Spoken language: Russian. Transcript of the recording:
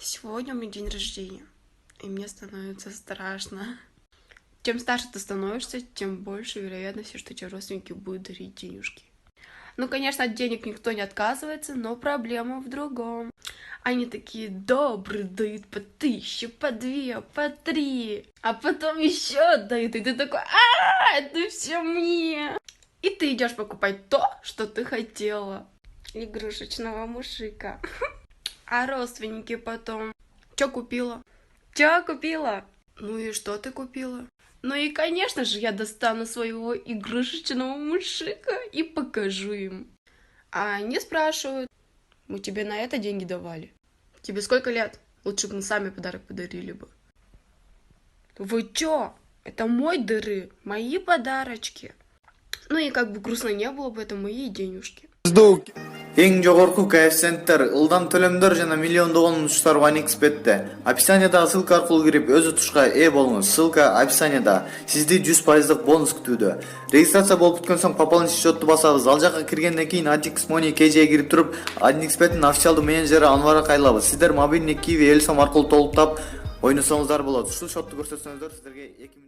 Сегодня у меня день рождения, и мне становится страшно. Чем старше ты становишься, тем больше вероятности, что тебе родственники будут дарить денежки. Ну, конечно, от денег никто не отказывается, но проблема в другом. Они такие добрые, дают по 1000, по 2, по 3, а потом еще дают, и ты такой, это все мне. И ты идешь покупать то, что ты хотела. Игрушечного мужика. А родственники потом. Чё купила? Чё купила? Ну и что ты купила? Ну и, конечно же, я достану своего игрушечного мужика и покажу им. А они спрашивают, мы тебе на это деньги давали? Тебе сколько лет? Лучше бы мы сами подарок подарили бы. Вы чё? Это мой дыры, мои подарочки. Ну и как бы грустно не было бы, это мои денежки. Эң жогорку коэффициенттер, ылдам төлөмдөр жана миллиондогон унуштар OneXBet'те. Описаниядагы ссылка аркылуу кирип өз утушка ээ болуңуз. Ссылка описанияда. Сизди 100% бонус күтүүдө. Регистрация болуп бүткөн соң пополнить счетту басабыз. Ал жака киргенден кийин Adix Money KJ'ге кирип туруп, OneXBet'ин официалдуу менеджери Анварга кайрылабыз. Сиздер мобильный Kiwi Элсом аркылуу толуктап ойносоңуздар болот. Ушул счетту көрсөтсөңүздөр сиздерге 2